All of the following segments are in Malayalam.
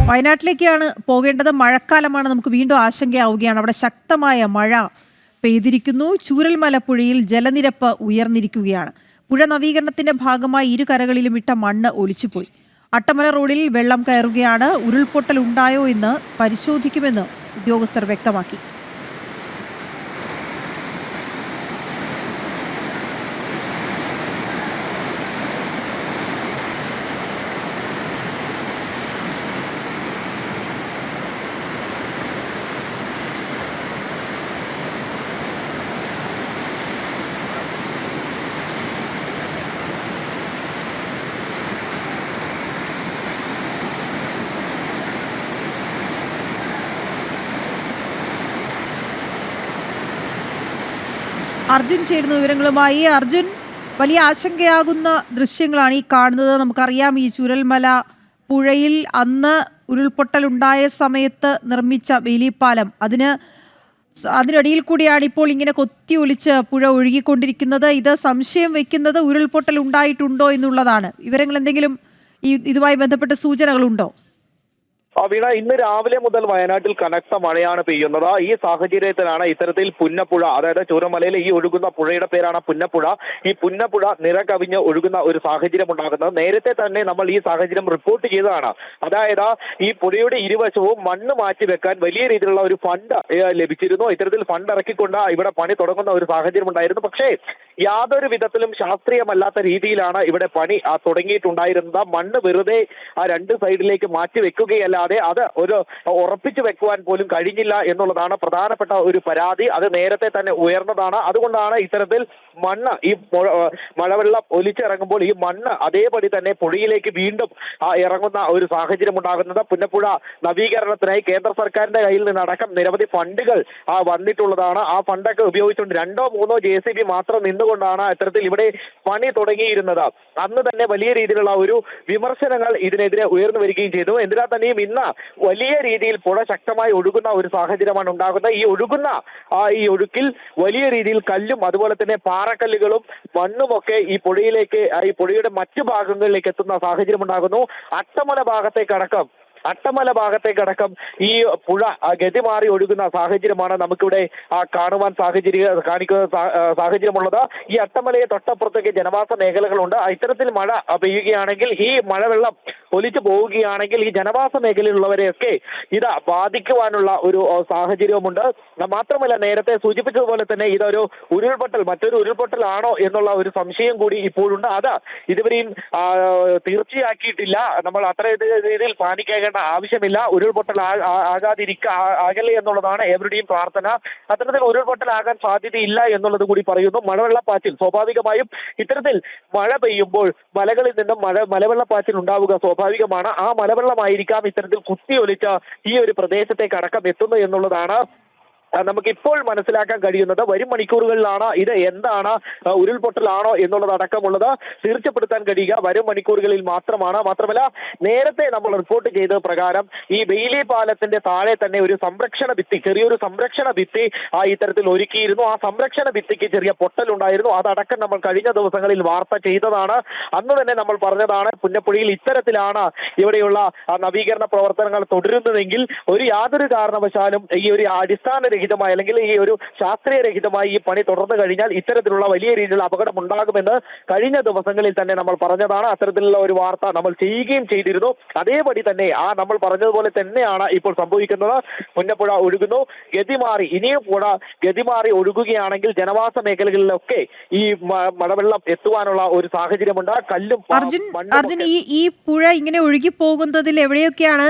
വയനാട്ടിലേക്കാണ് പോകേണ്ടത്. മഴക്കാലമാണ്, നമുക്ക് വീണ്ടും ആശങ്കയാവുകയാണ്. അവിടെ ശക്തമായ മഴ പെയ്തിരിക്കുന്നു. ചൂരൽമല പുഴയിൽ ജലനിരപ്പ് ഉയർന്നിരിക്കുകയാണ്. പുഴ നവീകരണത്തിന്റെ ഭാഗമായി ഇരു കരകളിലും ഇട്ട മണ്ണ് ഒലിച്ചുപോയി. അട്ടമല റോഡിൽ വെള്ളം കയറുകയാണ്. ഉരുൾപൊട്ടൽ ഉണ്ടായോ എന്ന് പരിശോധിക്കുമെന്ന് ഉദ്യോഗസ്ഥർ വ്യക്തമാക്കി. അർജുൻ ചേരുന്ന വിവരങ്ങളുമായി. അർജുൻ, വലിയ ആശങ്കയാകുന്ന ദൃശ്യങ്ങളാണ് ഈ കാണുന്നത്. നമുക്കറിയാം, ഈ ചൂരൽമല പുഴയിൽ അന്ന് ഉരുൾപൊട്ടൽ ഉണ്ടായ സമയത്ത് നിർമ്മിച്ച വേലിപ്പാലം, അതിനടിയിൽ കൂടിയാണ് ഇപ്പോൾ ഇങ്ങനെ കൊത്തി ഒലിച്ച് പുഴ ഒഴുകിക്കൊണ്ടിരിക്കുന്നത്. ഇത് സംശയം വെക്കുന്നത് ഉരുൾപൊട്ടൽ ഉണ്ടായിട്ടുണ്ടോ എന്നുള്ളതാണ്. വിവരങ്ങൾ എന്തെങ്കിലും ഇതുമായി ബന്ധപ്പെട്ട സൂചനകളുണ്ടോ? വീണ, ഇന്ന് രാവിലെ മുതൽ വയനാട്ടിൽ കനത്ത മഴയാണ് പെയ്യുന്നത്. ഈ സാഹചര്യത്തിലാണ് ഇത്തരത്തിൽ പുന്നപ്പുഴ, അതായത് ചൂരൽമലയിലെ ഈ ഒഴുകുന്ന പുഴയുടെ പേരാണ് പുന്നപ്പുഴ. ഈ പുന്നപ്പുഴ നിറകവിഞ്ഞ് ഒഴുകുന്ന ഒരു സാഹചര്യം ഉണ്ടാകുന്നത്. നേരത്തെ തന്നെ നമ്മൾ ഈ സാഹചര്യം റിപ്പോർട്ട് ചെയ്തതാണ്. അതായത് ഈ പുഴയുടെ ഇരുവശവും മണ്ണ് മാറ്റി വെക്കാൻ വലിയ രീതിയിലുള്ള ഒരു ഫണ്ട് ലഭിച്ചിരുന്നു. ഇത്തരത്തിൽ ഫണ്ട് ഇറക്കിക്കൊണ്ട് ഇവിടെ പണി തുടങ്ങുന്ന ഒരു സാഹചര്യം ഉണ്ടായിരുന്നു. പക്ഷേ യാതൊരു വിധത്തിലും ശാസ്ത്രീയമല്ലാത്ത രീതിയിലാണ് ഇവിടെ പണി തുടങ്ങിയിട്ടുണ്ടായിരുന്നത്. മണ്ണ് വെറുതെ ആ രണ്ട് സൈഡിലേക്ക് മാറ്റി വെക്കുകയല്ലാതെ അത് ഒരു ഉറപ്പിച്ചു വെക്കുവാൻ പോലും കഴിഞ്ഞില്ല എന്നുള്ളതാണ് പ്രധാനപ്പെട്ട ഒരു പരാതി. അത് നേരത്തെ തന്നെ ഉയർന്നതാണ്. അതുകൊണ്ടാണ് ഇത്തരത്തിൽ മണ്ണ്, ഈ മഴവെള്ളം ഒലിച്ചിറങ്ങുമ്പോൾ ഈ മണ്ണ് അതേപടി തന്നെ പുഴയിലേക്ക് വീണ്ടും ഇറങ്ങുന്ന ഒരു സാഹചര്യം ഉണ്ടാകുന്നത്. പുന്നപ്പുഴ നവീകരണത്തിനായി കേന്ദ്ര സർക്കാരിന്റെ കയ്യിൽ നിന്നടക്കം നിരവധി ഫണ്ടുകൾ വന്നിട്ടുള്ളതാണ്. ആ ഫണ്ടൊക്കെ ഉപയോഗിച്ചുകൊണ്ട് 2-3 JCB മാത്രം നിന്നുകൊണ്ടാണ് ഇത്തരത്തിൽ ഇവിടെ പണി തുടങ്ങിയിരുന്നത്. അന്ന് തന്നെ വലിയ രീതിയിലുള്ള ഒരു വിമർശനങ്ങൾ ഇതിനെതിരെ ഉയർന്നു വരികയും ചെയ്തു. എന്തിനാൽ തന്നെയും ഇന്ന് വലിയ രീതിയിൽ പുഴ ശക്തമായി ഒഴുകുന്ന ഒരു സാഹചര്യമാണ് ഉണ്ടാകുന്നത്. ഈ ഒഴുക്കിൽ വലിയ രീതിയിൽ കല്ലും അതുപോലെ തന്നെ പാറക്കല്ലുകളും മണ്ണുമൊക്കെ ഈ പുഴയുടെ മറ്റു ഭാഗങ്ങളിലേക്ക് എത്തുന്ന സാഹചര്യം ഉണ്ടാകുന്നു. അട്ടമല ഭാഗത്തേക്കടക്കം ഈ പുഴ ഗതി മാറി ഒഴുകുന്ന സാഹചര്യമാണ് നമുക്കിവിടെ കാണുവാൻ സാഹചര്യമുള്ളത്. ഈ അട്ടമലയെ തൊട്ടപ്പുറത്തേക്ക് ജനവാസ മേഖലകളുണ്ട്. ഇത്തരത്തിൽ മഴ പെയ്യുകയാണെങ്കിൽ, ഈ മഴവെള്ളം ഒലിച്ചു പോവുകയാണെങ്കിൽ ഈ ജനവാസ മേഖലയിലുള്ളവരെയൊക്കെ ഇത് ബാധിക്കുവാനുള്ള ഒരു സാഹചര്യവുമുണ്ട്. മാത്രമല്ല, നേരത്തെ സൂചിപ്പിച്ചതുപോലെ തന്നെ ഇതൊരു മറ്റൊരു ഉരുൾപൊട്ടലാണോ എന്നുള്ള ഒരു സംശയം കൂടി ഇപ്പോഴുണ്ട്. അത് ഇതുവരെയും തീർച്ചയാക്കിയിട്ടില്ല. നമ്മൾ അത്ര രീതിയിൽ പാനിക്കേണ്ട ആവശ്യമില്ല. ഉരുൾപൊട്ടൽ ആകല്ലേ എന്നുള്ളതാണ് ഏവരുടെയും പ്രാർത്ഥന. അത്തരത്തിൽ ഉരുൾപൊട്ടലാകാൻ സാധ്യതയില്ല എന്നുള്ളത് കൂടി പറയുന്നു. മലവെള്ളപ്പാച്ചിൽ സ്വാഭാവികമായും ഇത്തരത്തിൽ മഴ പെയ്യുമ്പോൾ മലകളിൽ നിന്നും മലവെള്ളപ്പാച്ചിൽ ഉണ്ടാവുക സ്വാഭാവികമാണ്. ആ മലവെള്ളമായിരിക്കാം ഇത്തരത്തിൽ കുത്തിയൊലിച്ച ഈ ഒരു പ്രദേശത്തേക്ക് അടക്കം എത്തുന്നത് എന്നുള്ളതാണ് നമുക്കിപ്പോൾ മനസ്സിലാക്കാൻ കഴിയുന്നത്. വരും മണിക്കൂറുകളിലാണ് ഇത് എന്താണ്, ഉരുൾപൊട്ടലാണോ എന്നുള്ളതടക്കമുള്ളത് തീർച്ചപ്പെടുത്താൻ കഴിയുക വരും മണിക്കൂറുകളിൽ മാത്രമാണ്. മാത്രമല്ല, നേരത്തെ നമ്മൾ റിപ്പോർട്ട് ചെയ്ത പ്രകാരം ഈ ബെയിലി പാലത്തിന്റെ താഴെ തന്നെ ഒരു ചെറിയൊരു സംരക്ഷണ ഭിത്തി ഇത്തരത്തിൽ ഒരുക്കിയിരുന്നു. ആ സംരക്ഷണ ഭിത്തിക്ക് ചെറിയ പൊട്ടലുണ്ടായിരുന്നു. അതടക്കം നമ്മൾ കഴിഞ്ഞ ദിവസങ്ങളിൽ വാർത്ത ചെയ്തതാണ്. അന്ന് തന്നെ നമ്മൾ പറഞ്ഞതാണ്, പുന്നപ്പുഴയിൽ ഇത്തരത്തിലാണ് ഇവിടെയുള്ള നവീകരണ പ്രവർത്തനങ്ങൾ തുടരുന്നതെങ്കിൽ യാതൊരു കാരണവശാലും ഈ ഒരു അടിസ്ഥാനരഹിതമായി അല്ലെങ്കിൽ ഈ ഒരു ശാസ്ത്രീയരഹിതമായി ഈ പണി തുടർന്നു കഴിഞ്ഞാൽ ഇത്തരത്തിലുള്ള വലിയ രീതിയിലുള്ള അപകടം ഉണ്ടാകുമെന്ന് കഴിഞ്ഞ ദിവസങ്ങളിൽ തന്നെ നമ്മൾ പറഞ്ഞതാണ്. അത്തരത്തിലുള്ള ഒരു വാർത്ത നമ്മൾ ചെയ്യുകയും ചെയ്തിരുന്നു. അതേപടി തന്നെ നമ്മൾ പറഞ്ഞതുപോലെ തന്നെയാണ് ഇപ്പോൾ സംഭവിക്കുന്നത്. പുന്നപ്പുഴ ഒഴുകുന്നു, ഇനിയും പുഴ ഗതിമാറി ഒഴുകുകയാണെങ്കിൽ ജനവാസ മേഖലകളിലൊക്കെ ഈ മഴവെള്ളം എത്തുവാനുള്ള ഒരു സാഹചര്യമുണ്ട്. കല്ലും അർജുൻ, ഈ പുഴ ഇങ്ങനെ ഒഴുകി പോകുന്നതിൽ എവിടെയൊക്കെയാണ്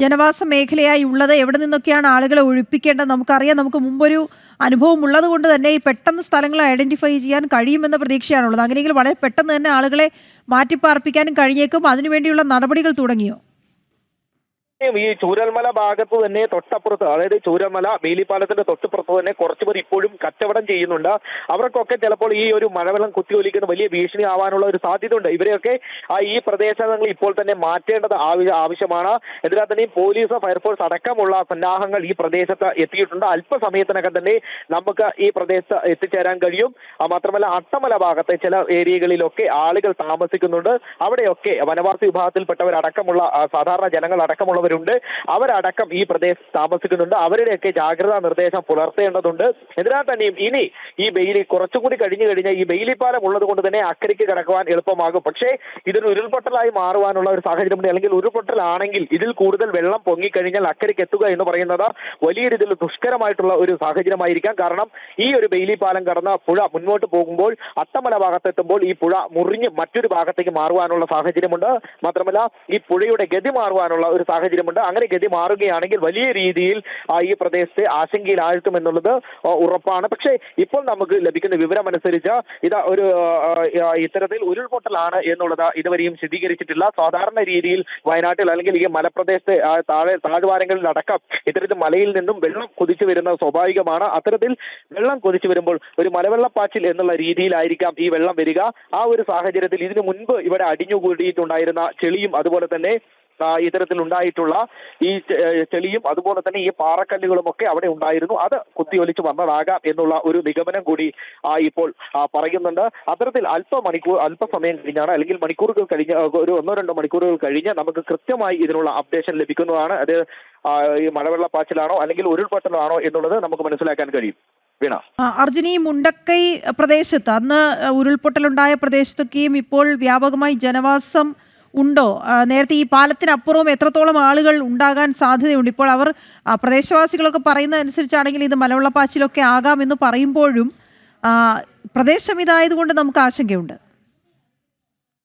ജനവാസ മേഖലയായി ഉള്ളത്? എവിടെ നിന്നൊക്കെയാണ് ആളുകളെ ഒഴിപ്പിക്കേണ്ടത്? നമുക്കറിയാം, നമുക്ക് മുമ്പൊരു അനുഭവം ഉള്ളത് കൊണ്ട് തന്നെ ഈ പെട്ടെന്ന് സ്ഥലങ്ങൾ ഐഡന്റിഫൈ ചെയ്യാൻ കഴിയുമെന്ന പ്രതീക്ഷയാണുള്ളത്. അങ്ങനെയെങ്കിൽ വളരെ പെട്ടെന്ന് തന്നെ ആളുകളെ മാറ്റിപ്പാർപ്പിക്കാനും കഴിഞ്ഞേക്കും. അതിനുവേണ്ടിയുള്ള നടപടികൾ തുടങ്ങിയോ? ഈ ചൂരൽമല ഭാഗത്ത് തന്നെ തൊട്ടപ്പുറത്ത്, അതായത് ചൂരൽമല വേലിപ്പാലത്തിന്റെ തൊട്ടപ്പുറത്ത് തന്നെ കുറച്ചുപേർ ഇപ്പോഴും കച്ചവടം ചെയ്യുന്നുണ്ട്. അവർക്കൊക്കെ ചിലപ്പോൾ ഈ ഒരു മഴവെള്ളം കുത്തിയൊലിക്കുന്ന വലിയ ഭീഷണി ആവാനുള്ള ഒരു സാധ്യത ഉണ്ട്. ഇവരെയൊക്കെ ഈ പ്രദേശങ്ങൾ ഇപ്പോൾ തന്നെ മാറ്റേണ്ടത് ആവശ്യമാണ്. എന്നാൽ തന്നെ പോലീസ്, ഫയർഫോഴ്സ് അടക്കമുള്ള സന്നാഹങ്ങൾ ഈ പ്രദേശത്ത് എത്തിയിട്ടുണ്ട്. അല്പസമയത്തിനകം തന്നെ നമുക്ക് ഈ പ്രദേശത്ത് എത്തിച്ചേരാൻ കഴിയും. മാത്രമല്ല, അട്ടമല ഭാഗത്തെ ചില ഏരിയകളിലൊക്കെ ആളുകൾ താമസിക്കുന്നുണ്ട്. അവിടെയൊക്കെ വനവാസി വിഭാഗത്തിൽപ്പെട്ടവരടക്കമുള്ള സാധാരണ ജനങ്ങൾ അടക്കമുള്ളവർ താമസിക്കുന്നവരുണ്ട്, അവരടക്കം ഈ പ്രദേശത്ത് താമസിക്കുന്നുണ്ട്. അവരുടെയൊക്കെ ജാഗ്രതാ നിർദ്ദേശം പുലർത്തേണ്ടതുണ്ട്. എന്തിനാൽ തന്നെയും ഇനി ഈ ബെയിലി കുറച്ചുകൂടി കഴിഞ്ഞു കഴിഞ്ഞാൽ ഈ ബെയിലി പാലം ഉള്ളത് കൊണ്ട് തന്നെ അക്കരയ്ക്ക് കടക്കുവാൻ എളുപ്പമാകും. പക്ഷേ ഇതൊരു ഉരുൾപൊട്ടലായി മാറുവാനുള്ള ഒരു സാഹചര്യമുണ്ട്. അല്ലെങ്കിൽ ഉരുൾപൊട്ടലാണെങ്കിൽ ഇതിൽ കൂടുതൽ വെള്ളം പൊങ്ങിക്കഴിഞ്ഞാൽ അക്കരയ്ക്ക് എത്തുക എന്ന് പറയുന്നത് വലിയ രീതിയിൽ ദുഷ്കരമായിട്ടുള്ള ഒരു സാഹചര്യമായിരിക്കാം. കാരണം ഈ ഒരു ബെയിലി പാലം കടന്ന പുഴ മുന്നോട്ട് പോകുമ്പോൾ അട്ടമല ഭാഗത്തെത്തുമ്പോൾ ഈ പുഴ മുറിഞ്ഞ് മറ്റൊരു ഭാഗത്തേക്ക് മാറുവാനുള്ള സാഹചര്യമുണ്ട്. മാത്രമല്ല ഈ പുഴയുടെ ഗതി മാറുവാനുള്ള ഒരു സാഹചര്യമുണ്ട്. അങ്ങനെ ഗതി മാറുകയാണെങ്കിൽ വലിയ രീതിയിൽ ഈ പ്രദേശത്തെ ആശങ്കയിലാഴ്ത്തുമെന്നുള്ളത് ഉറപ്പാണ്. പക്ഷേ ഇപ്പോൾ നമുക്ക് ലഭിക്കുന്ന വിവരമനുസരിച്ച് ഇത് ഒരു ഇത്തരത്തിൽ ഉരുൾപൊട്ടലാണ് എന്നുള്ളത് ഇതുവരെയും സ്ഥിരീകരിച്ചിട്ടില്ല. സാധാരണ രീതിയിൽ വയനാട്ടിൽ അല്ലെങ്കിൽ ഈ മലപ്രദേശത്തെ താഴ്വാരങ്ങളിൽ അടക്കം ഇത്തരത്തിൽ മലയിൽ നിന്നും വെള്ളം കുതിച്ചു വരുന്നത് സ്വാഭാവികമാണ്. അത്തരത്തിൽ വെള്ളം കുതിച്ചു വരുമ്പോൾ ഒരു മലവെള്ളപ്പാച്ചിൽ എന്നുള്ള രീതിയിലായിരിക്കാം ഈ വെള്ളം വരിക. ആ ഒരു സാഹചര്യത്തിൽ ഇതിനു മുൻപ് ഇവിടെ അടിഞ്ഞുകൂടിയിട്ടുണ്ടായിരുന്ന ചെളിയും അതുപോലെ തന്നെ ഇത്തരത്തിൽ ഉണ്ടായിട്ടുള്ള ഈ ചെളിയും അതുപോലെ തന്നെ ഈ പാറക്കല്ലുകളും ഒക്കെ അവിടെ ഉണ്ടായിരുന്നു. അത് കുത്തിയൊലിച്ച് വന്നതാകാം എന്നുള്ള ഒരു നിഗമനം കൂടി ഇപ്പോൾ പറയുന്നുണ്ട്. അത്തരത്തിൽ അല്പസമയം കഴിഞ്ഞാണ് അല്ലെങ്കിൽ മണിക്കൂറുകൾ കഴിഞ്ഞ് ഒരു 1-2 മണിക്കൂറുകൾ കഴിഞ്ഞ് നമുക്ക് കൃത്യമായി ഇതിനുള്ള അപ്ഡേഷൻ ലഭിക്കുന്നതാണ്. അത് ഈ മഴവെള്ളപ്പാച്ചിലാണോ അല്ലെങ്കിൽ ഉരുൾപൊട്ടലാണോ എന്നുള്ളത് നമുക്ക് മനസ്സിലാക്കാൻ കഴിയും. വീണ, അർജുൻ, ഈ മുണ്ടക്കൈ പ്രദേശത്ത് അന്ന് ഉരുൾപൊട്ടലുണ്ടായ പ്രദേശത്തൊക്കെയും ഇപ്പോൾ വ്യാപകമായി ജനവാസം ഉണ്ടോ? നേരത്തെ ഈ പാലത്തിനപ്പുറവും എത്രത്തോളം ആളുകൾ ഉണ്ടാകാൻ സാധ്യതയുണ്ട്? ഇപ്പോൾ അവർ പ്രദേശവാസികളൊക്കെ പറയുന്നതനുസരിച്ചാണെങ്കിൽ ഇത് മലവെള്ളപ്പാച്ചിലൊക്കെ ആകാമെന്ന് പറയുമ്പോഴും പ്രദേശം ഇതായതുകൊണ്ട് നമുക്ക് ആശങ്കയുണ്ട്.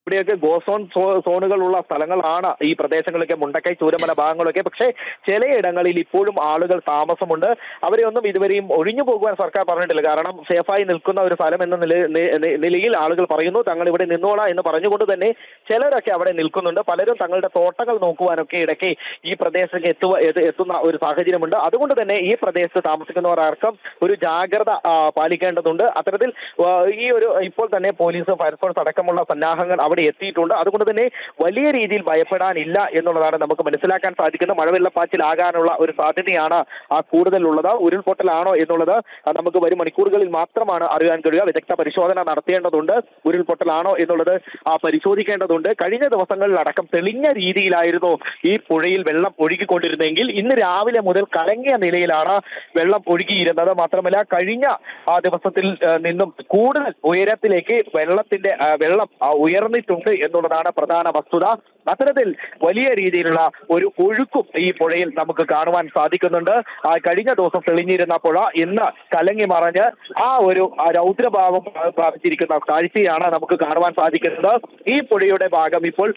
ഇവിടെയൊക്കെ ഗോസോൺ സോണുകളുള്ള സ്ഥലങ്ങളാണ് ഈ പ്രദേശങ്ങളൊക്കെ, മുണ്ടക്കൈ ചൂരമല ഭാഗങ്ങളൊക്കെ. പക്ഷേ ചിലയിടങ്ങളിൽ ഇപ്പോഴും ആളുകൾ താമസമുണ്ട്. അവരെയൊന്നും ഇതുവരെയും ഒഴിഞ്ഞു പോകുവാൻ സർക്കാർ പറഞ്ഞിട്ടില്ല. കാരണം സേഫായി നിൽക്കുന്ന ഒരു സ്ഥലം എന്ന നിലയിൽ ആളുകൾ പറയുന്നു തങ്ങൾ ഇവിടെ നിന്നോളാം എന്ന് പറഞ്ഞുകൊണ്ട് തന്നെ ചിലരൊക്കെ അവിടെ നിൽക്കുന്നുണ്ട്. പലരും തങ്ങളുടെ തോട്ടങ്ങൾ നോക്കുവാനൊക്കെ ഇടയ്ക്ക് ഈ പ്രദേശത്ത് എത്തുന്ന ഒരു സാഹചര്യമുണ്ട്. അതുകൊണ്ട് തന്നെ ഈ പ്രദേശത്ത് താമസിക്കുന്നവർ ആർക്കും ഒരു ജാഗ്രത പാലിക്കേണ്ടതുണ്ട്. അത്തരത്തിൽ ഈ ഒരു ഇപ്പോൾ തന്നെ പോലീസ്, ഫയർഫോഴ്സ് അടക്കമുള്ള സന്നാഹങ്ങൾ അവിടെ എത്തിയിട്ടുണ്ട്. അതുകൊണ്ട് തന്നെ വലിയ രീതിയിൽ ഭയപ്പെടാനില്ല എന്നുള്ളതാണ് നമുക്ക് മനസ്സിലാക്കാൻ സാധിക്കുന്നത്. മഴവെള്ളപ്പാച്ചിലാകാനുള്ള ഒരു സാധ്യതയാണ് കൂടുതലുള്ളത്. ഉരുൾപൊട്ടലാണോ എന്നുള്ളത് നമുക്ക് വരും മണിക്കൂറുകളിൽ മാത്രമാണ് അറിയാൻ കഴിയുക. വിദഗ്ധ പരിശോധന നടത്തേണ്ടതുണ്ട്. ഉരുൾപൊട്ടലാണോ എന്നുള്ളത് പരിശോധിക്കേണ്ടതുണ്ട്. കഴിഞ്ഞ ദിവസങ്ങളിലടക്കം തെളിഞ്ഞ രീതിയിലായിരുന്നു ഈ പുഴയിൽ വെള്ളം ഒഴുകിക്കൊണ്ടിരുന്നെങ്കിൽ ഇന്ന് രാവിലെ മുതൽ കലങ്ങിയ നിലയിലാണ് വെള്ളം ഒഴുകിയിരുന്നത്. മാത്രമല്ല കഴിഞ്ഞ ദിവസത്തിൽ നിന്നും കൂടുതൽ ഉയരത്തിലേക്ക് വെള്ളം ഉയർന്നിട്ടുണ്ട് എന്നുള്ളതാണ് പ്രധാന വസ്തുത. അത്തരത്തിൽ വലിയ രീതിയിലുള്ള ഒരു ഒഴുക്കും ഈ പുഴയിൽ നമുക്ക് കാണുവാൻ സാധിക്കുന്നുണ്ട്. കഴിഞ്ഞ ദിവസം തെളിഞ്ഞിരുന്ന പുഴ ഇന്ന് കലങ്ങി മറഞ്ഞ് ഒരു രൗദ്രഭാവം പ്രാപിച്ചിരിക്കുന്ന കാഴ്ചയാണ് നമുക്ക് കാണുവാൻ സാധിക്കുന്നത്. ഈ പുഴയുടെ ഭാഗം ഇപ്പോൾ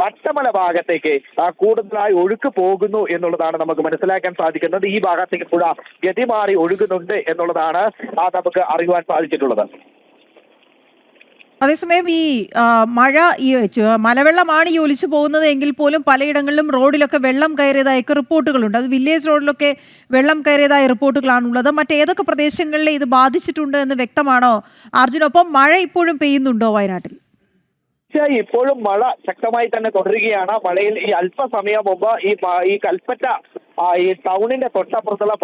അട്ടമല ഭാഗത്തേക്ക് കൂടുതലായി ഒഴുക്ക് പോകുന്നു എന്നുള്ളതാണ് നമുക്ക് മനസ്സിലാക്കാൻ സാധിക്കുന്നത്. ഈ ഭാഗത്തേക്ക് പുഴ ഗതി മാറി ഒഴുകുന്നുണ്ട് എന്നുള്ളതാണ് നമുക്ക് അറിയുവാൻ സാധിച്ചിട്ടുള്ളത്. അതേസമയം ഈ മഴ മലവെള്ളമാണ് ഈ ഒലിച്ചു പോകുന്നത് എങ്കിൽ പോലും പലയിടങ്ങളിലും റോഡിലൊക്കെ വെള്ളം കയറിയതായൊക്കെ റിപ്പോർട്ടുകളുണ്ട്. അത് വില്ലേജ് റോഡിലൊക്കെ വെള്ളം കയറിയതായ റിപ്പോർട്ടുകളാണുള്ളത്. മറ്റേതൊക്കെ പ്രദേശങ്ങളിൽ ഇത് ബാധിച്ചിട്ടുണ്ട് എന്ന് വ്യക്തമാണോ അർജുനൊപ്പം? മഴ ഇപ്പോഴും പെയ്യുന്നുണ്ടോ വയനാട്ടിൽ? ഇപ്പോഴും മഴ ശക്തമായി തന്നെ തുടരുകയാണ്. മഴയിൽ ഈ അല്പസമയം മുമ്പ് ഈ കൽപ്പറ്റ ഈ ടൗണിന്റെ തൊട്ടപ്പുറത്തുള്ള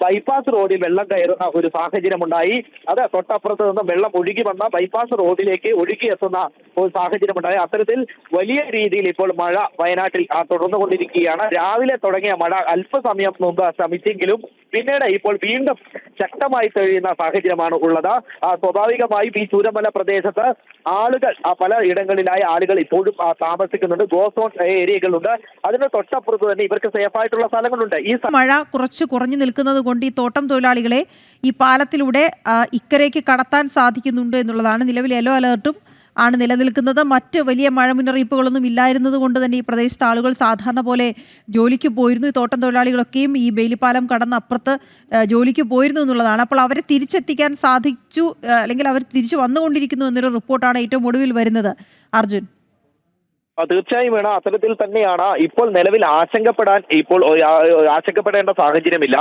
ബൈപ്പാസ് റോഡിൽ വെള്ളം കയറുന്ന ഒരു സാഹചര്യമുണ്ടായി. അത് തൊട്ടപ്പുറത്ത് നിന്ന് വെള്ളം ഒഴുകി വന്ന ബൈപ്പാസ് റോഡിലേക്ക് ഒഴുകിയെത്തുന്ന ഒരു സാഹചര്യമുണ്ടായി. അത്തരത്തിൽ വലിയ രീതിയിൽ ഇപ്പോൾ മഴ വയനാട്ടിൽ തുടർന്നുകൊണ്ടിരിക്കുകയാണ്. രാവിലെ തുടങ്ങിയ മഴ അല്പസമയം മുമ്പ് ശമിച്ചെങ്കിലും പിന്നീട് ഇപ്പോൾ വീണ്ടും ശക്തമായി തെളിയുന്ന സാഹചര്യമാണ് ഉള്ളത്. സ്വാഭാവികമായും ഈ ചൂരമല പ്രദേശത്ത് ആളുകൾ പല ഇടങ്ങളിലായി ആളുകൾ ഇപ്പോഴും താമസിക്കുന്നുണ്ട്. ഗോസോൺ ഏരിയകളുണ്ട്. അതിന് തൊട്ടപ്പുറത്ത് തന്നെ ഇവർക്ക് സേഫായിട്ടുള്ള സ്ഥലങ്ങളുണ്ട്. ഈ മഴ കുറച്ച് കുറഞ്ഞു നിൽക്കുന്നത് കൊണ്ട് ഈ തോട്ടം തൊഴിലാളികളെ ഈ പാലത്തിലൂടെ ഇക്കരയ്ക്ക് കടത്താൻ സാധിക്കുന്നുണ്ട് എന്നുള്ളതാണ്. നിലവിൽ യെല്ലോ അലേർട്ടും ആണ് നിലനിൽക്കുന്നത്. മറ്റ് വലിയ മഴ മുന്നറിയിപ്പുകളൊന്നും ഇല്ലായിരുന്നത് കൊണ്ട് തന്നെ ഈ പ്രദേശത്ത് ആളുകൾ സാധാരണ പോലെ ജോലിക്ക് പോയിരുന്നു. ഈ തോട്ടം തൊഴിലാളികളൊക്കെയും ഈ ബെയിലിപ്പാലം കടന്ന് അപ്പുറത്ത് ജോലിക്ക് പോയിരുന്നു എന്നുള്ളതാണ്. അപ്പോൾ അവരെ തിരിച്ചെത്തിക്കാൻ സാധിച്ചു, അല്ലെങ്കിൽ അവർ തിരിച്ചു വന്നുകൊണ്ടിരിക്കുന്നു എന്നൊരു റിപ്പോർട്ടാണ് ഏറ്റവും ഒടുവിൽ വരുന്നത്. അർജുൻ, തീർച്ചയായും വേണം. അത്തരത്തിൽ തന്നെയാണ് ഇപ്പോൾ നിലവിൽ ആശങ്കപ്പെടേണ്ട സാഹചര്യമില്ല.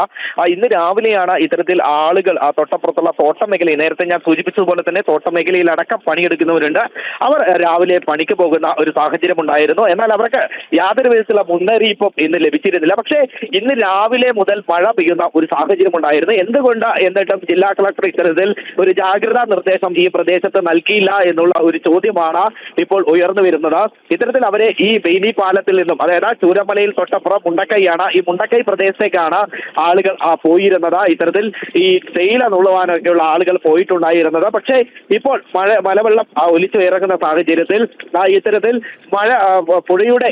ഇന്ന് രാവിലെയാണ് ഇത്തരത്തിൽ ആളുകൾ തൊട്ടപ്പുറത്തുള്ള തോട്ടം മേഖലയിൽ, നേരത്തെ ഞാൻ സൂചിപ്പിച്ചതുപോലെ തന്നെ തോട്ടം മേഖലയിൽ അടക്കം പണിയെടുക്കുന്നവരുണ്ട്. അവർ രാവിലെ പണിക്ക് പോകുന്ന ഒരു സാഹചര്യം ഉണ്ടായിരുന്നു. എന്നാൽ അവർക്ക് യാതൊരു വിധത്തിലുള്ള മുന്നറിയിപ്പും ഇന്ന് ലഭിച്ചിരുന്നില്ല. പക്ഷേ ഇന്ന് രാവിലെ മുതൽ മഴ പെയ്യുന്ന ഒരു സാഹചര്യം ഉണ്ടായിരുന്നു. എന്തുകൊണ്ട് എന്നിട്ടും ജില്ലാ കളക്ടർ ഇത്തരത്തിൽ ഒരു ജാഗ്രതാ നിർദ്ദേശം ഈ പ്രദേശത്ത് നൽകിയില്ല എന്നുള്ള ഒരു ചോദ്യമാണ് ഇപ്പോൾ ഉയർന്നു വരുന്നത്. ഇത്തരത്തിൽ അവരെ ഈ ബെയിലി പാലത്തിൽ നിന്നും, അതായത് ചൂരമലയിൽ തൊട്ടപ്പുറം മുണ്ടക്കൈയാണ്, ഈ മുണ്ടക്കൈ പ്രദേശത്തേക്കാണ് ആളുകൾ പോയിരുന്നത്. ഇത്തരത്തിൽ ഈ തേയില നുള്ളുവാനൊക്കെയുള്ള ആളുകൾ പോയിട്ടുണ്ടായിരുന്നത്. പക്ഷേ ഇപ്പോൾ മലവെള്ളം ഒലിച്ചു ഇറങ്ങുന്ന സാഹചര്യത്തിൽ ഇത്തരത്തിൽ പുഴയുടെ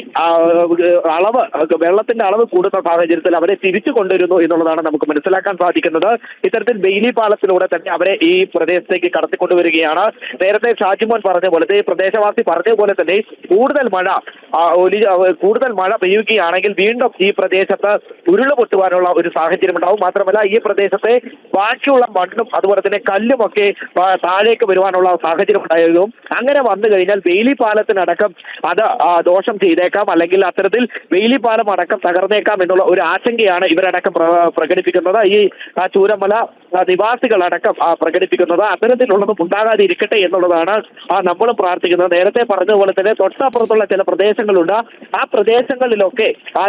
അളവ്, വെള്ളത്തിന്റെ അളവ് കൂടുന്ന സാഹചര്യത്തിൽ അവരെ തിരിച്ചു കൊണ്ടുവരുന്നു എന്നുള്ളതാണ് നമുക്ക് മനസ്സിലാക്കാൻ സാധിക്കുന്നത്. ഇത്തരത്തിൽ ബെയിലി പാലത്തിലൂടെ തന്നെ അവരെ ഈ പ്രദേശത്തേക്ക് കടത്തിക്കൊണ്ടുവരികയാണ്. നേരത്തെ ഷാജിമോൻ പറഞ്ഞ പോലെ, ഈ പ്രദേശവാസി പറഞ്ഞ പോലെ തന്നെ കൂടുതൽ മഴ പെയ്യുകയാണെങ്കിൽ വീണ്ടും ഈ പ്രദേശത്ത് ഉരുളുപൊട്ടുവാനുള്ള ഒരു സാഹചര്യം ഉണ്ടാവും. മാത്രമല്ല ഈ പ്രദേശത്തെ ബാക്കിയുള്ള മണ്ണും അതുപോലെ തന്നെ കല്ലുമൊക്കെ താഴേക്ക് വരുവാനുള്ള സാഹചര്യം ഉണ്ടായിരിക്കും. അങ്ങനെ വന്നു കഴിഞ്ഞാൽ ബെയിലി പാലത്തിനടക്കം അത് ദോഷം ചെയ്തേക്കാം, അല്ലെങ്കിൽ അത്തരത്തിൽ ബെയിലി പാലം അടക്കം തകർന്നേക്കാം എന്നുള്ള ഒരു ആശങ്കയാണ് ഇവരടക്കം പ്രകടിപ്പിക്കുന്നത്. ഈ ചൂരമല നിവാസികളടക്കം പ്രകടിപ്പിക്കുന്നത്. അത്തരത്തിലുള്ളതും ഉണ്ടാകാതിരിക്കട്ടെ എന്നുള്ളതാണ് നമ്മളും പ്രാർത്ഥിക്കുന്നത്. നേരത്തെ പറഞ്ഞതുപോലെ തന്നെ തൊട്ടപ്പുറത്തുള്ള ചില പ്രദേശങ്ങളുണ്ട്. ആ പ്രദേശങ്ങളിലൊക്കെ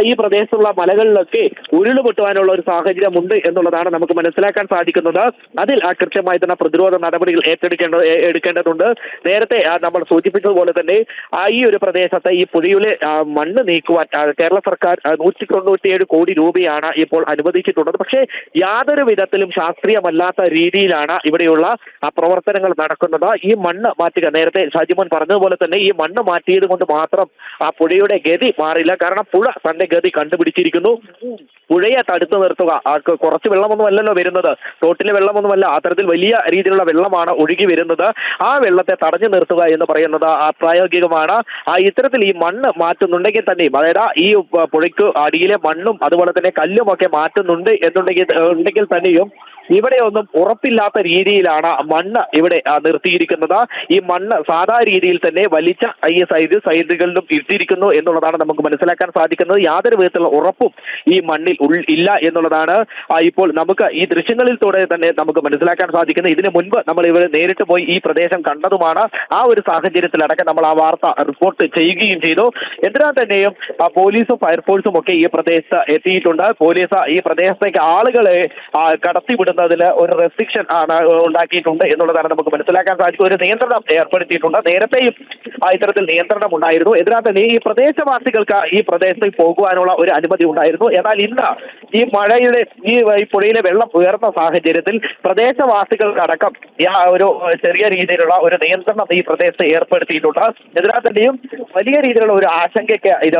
ഈ പ്രദേശത്തുള്ള മലകളിലൊക്കെ ഉരുളുപൊട്ടുവാനുള്ള ഒരു സാഹചര്യം ഉണ്ട് എന്നുള്ളതാണ് നമുക്ക് മനസ്സിലാക്കാൻ സാധിക്കുന്നത്. അതിൽ കൃത്യമായി തന്നെ പ്രതിരോധ നടപടികൾ എടുക്കേണ്ടതുണ്ട്. നേരത്തെ നമ്മൾ സൂചിപ്പിച്ചതുപോലെ തന്നെ ഈ ഒരു പ്രദേശത്ത് ഈ പുഴയിലെ മണ്ണ് നീക്കുവാൻ കേരള സർക്കാർ 197 കോടി രൂപയാണ് ഇപ്പോൾ അനുവദിച്ചിട്ടുള്ളത്. പക്ഷേ യാതൊരു വിധത്തിലും ശാസ്ത്രീയമല്ലാത്ത രീതിയിലാണ് ഇവിടെയുള്ള പ്രവർത്തനങ്ങൾ നടക്കുന്നത്. ഈ മണ്ണ് മാറ്റുക, നേരത്തെ ഷാജിമോൻ പറഞ്ഞതുപോലെ തന്നെ ഈ മണ്ണ് മാറ്റിയത് കൊണ്ട് മാത്രം പുഴയുടെ ഗതി മാറില്ല. കാരണം പുഴ തന്റെ ഗതി കണ്ടുപിടിച്ചിരിക്കുന്നു. പുഴയെ തടുത്തു നിർത്തുക, കുറച്ച് വെള്ളമൊന്നും അല്ലല്ലോ വരുന്നത്, തോട്ടിലെ വെള്ളമൊന്നുമല്ല, അത്തരത്തിൽ വലിയ രീതിയിലുള്ള വെള്ളമാണ് ഒഴുകി വരുന്നത്. ആ വെള്ളത്തെ തടഞ്ഞു നിർത്തുക എന്ന് പറയുന്നത് പ്രായോഗികമാണ്. ഇത്തരത്തിൽ ഈ മണ്ണ് മാറ്റുന്നുണ്ടെങ്കിൽ തന്നെയും, അതായത് ഈ പുഴയ്ക്ക് അടിയിലെ മണ്ണും അതുപോലെ തന്നെ കല്ലും ഒക്കെ മാറ്റുന്നുണ്ട് ഉണ്ടെങ്കിൽ തന്നെയും ഇവിടെയൊന്നും ഉറപ്പില്ലാത്ത രീതിയിലാണ് മണ്ണ് ഇവിടെ നിർത്തിയിരിക്കുന്നത്. ഈ മണ്ണ് സാധാ രീതിയിൽ തന്നെ വലിച്ച ഈ സൈഡുകളിലും ഇട്ടിരിക്കുന്നു എന്നുള്ളതാണ് നമുക്ക് മനസ്സിലാക്കാൻ സാധിക്കുന്നത്. യാതൊരു വിധത്തിലുള്ള ഉറപ്പും ഈ മണ്ണിൽ ഇല്ല എന്നുള്ളതാണ് ഇപ്പോൾ നമുക്ക് ഈ ദൃശ്യങ്ങളിലൂടെ തന്നെ നമുക്ക് മനസ്സിലാക്കാൻ സാധിക്കുന്നത്. ഇതിനു മുൻപ് നമ്മൾ ഇവിടെ നേരിട്ട് പോയി ഈ പ്രദേശം കണ്ടതുമാണ്. ആ ഒരു സാഹചര്യത്തിലടക്കം നമ്മൾ ആ വാർത്ത റിപ്പോർട്ട് ചെയ്യുകയും ചെയ്തു. എന്തിനാ തന്നെയും പോലീസും ഫയർഫോഴ്സും ഒക്കെ ഈ പ്രദേശത്ത് എത്തിയിട്ടുണ്ട്. പോലീസ് ഈ പ്രദേശത്തേക്ക് ആളുകളെ കടത്തിവിടുന്നതിൽ ഒരു റെസ്ട്രിക്ഷൻ ഉണ്ടാക്കിയിട്ടുണ്ട് എന്നുള്ളതാണ് നമുക്ക് മനസ്സിലാക്കാൻ സാധിക്കും. ഒരു നിയന്ത്രണം ഏർപ്പെടുത്തിയിട്ടുണ്ട്. നേരത്തെയും ഇത്തരത്തിൽ നിയന്ത്രണം ഉണ്ടായിരുന്നു. എന്തിനാ തന്നെ ഈ പ്രദേശവാസികൾക്ക് ഈ പ്രദേശത്തേക്ക് പോകുവാനുള്ള ഒരു അനുമതി ഉണ്ടായിരുന്നു. എന്നാൽ ഇന്ന് ഈ മഴയുടെ ഈ പുഴയിലെ വെള്ളം ഉയർന്ന സാഹചര്യത്തിൽ പ്രദേശവാസികൾക്കടക്കം ഒരു ചെറിയ രീതിയിലുള്ള ഒരു നിയന്ത്രണം ഈ പ്രദേശത്ത് ഏർപ്പെടുത്തിയിട്ടുണ്ട്. എന്തിനാ തന്നെയും വലിയ രീതിയിലുള്ള ഒരു ആശങ്കയ്ക്ക് ഇത്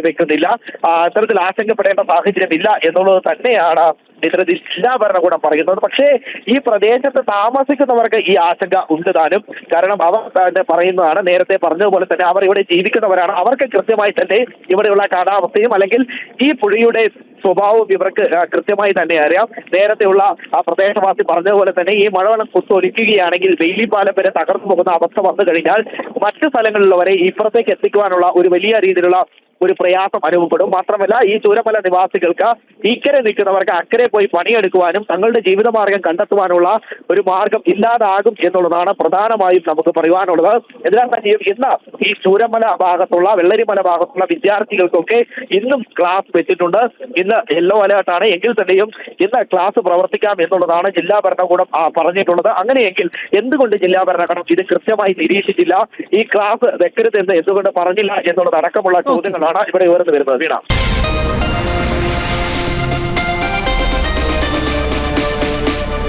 വെക്കുന്നില്ല. അത്തരത്തിൽ ആശങ്കപ്പെടേണ്ട സാഹചര്യമില്ല എന്നുള്ളത് തന്നെയാണ് ഇത്തരത്തിൽ ജില്ലാ ഭരണകൂടം പറയുന്നത്. പക്ഷേ ഈ പ്രദേശത്ത് താമസിക്കുന്നവർക്ക് ഈ ആശങ്ക ഉണ്ട് താനും. കാരണം അവർ തന്നെ പറയുന്നതാണ്, നേരത്തെ പറഞ്ഞതുപോലെ തന്നെ അവർ ഇവിടെ ജീവിക്കുന്നവരാണ്. അവർക്ക് കൃത്യമായി തന്നെ ഇവിടെയുള്ള കാലാവസ്ഥയും അല്ലെങ്കിൽ ഈ പുഴയുടെ സ്വഭാവം ഇവർക്ക് കൃത്യമായി തന്നെ അറിയാം. നേരത്തെയുള്ള പ്രദേശവാസി പറഞ്ഞതുപോലെ തന്നെ ഈ മഴവെള്ളം കുത്തൊലിക്കുകയാണെങ്കിൽ ബെയിലി പാലം വരെ തകർന്നു പോകുന്ന അവസ്ഥ വന്നു കഴിഞ്ഞാൽ മറ്റു സ്ഥലങ്ങളിലുള്ളവരെ ഇപ്പുറത്തേക്ക് എത്തിക്കുവാനുള്ള ഒരു വലിയ രീതിയിലുള്ള ഒരു പ്രയാസം അനുഭവപ്പെടും. മാത്രമല്ല ഈ ചൂരമല നിവാസികൾക്ക് ഇക്കരെ നിൽക്കുന്നവർക്ക് അക്കരെ പോയി പണിയെടുക്കുവാനും തങ്ങളുടെ ജീവിതമാർഗം കണ്ടെത്തുവാനുള്ള ഒരു മാർഗം ഇല്ലാതാകും എന്നുള്ളതാണ് പ്രധാനമായും നമുക്ക് പറയുവാനുള്ളത്. എന്നാൽ തന്നെയും ഇന്ന് ഈ ചൂരമല ഭാഗത്തുള്ള വെള്ളരിമല ഭാഗത്തുള്ള വിദ്യാർത്ഥികൾക്കൊക്കെ ഇന്നും ക്ലാസ് വെച്ചിട്ടുണ്ട്. ഇന്ന് യെല്ലോ അലേർട്ടാണ് എങ്കിൽ തന്നെയും ഇന്ന് ക്ലാസ് പ്രവർത്തിക്കാം എന്നുള്ളതാണ് ജില്ലാ ഭരണകൂടം പറഞ്ഞിട്ടുള്ളത്. അങ്ങനെയെങ്കിൽ എന്തുകൊണ്ട് ജില്ലാ ഭരണകൂടം ഇത് കൃത്യമായി നിരീക്ഷിച്ചില്ല, ഈ ക്ലാസ് വെക്കരുത് എന്ന് എന്തുകൊണ്ട് പറഞ്ഞില്ല എന്നുള്ളതടക്കമുള്ള ചോദ്യങ്ങളാണ് ഇവിടെ ഉയർന്നു വരുന്നത്. വീണ.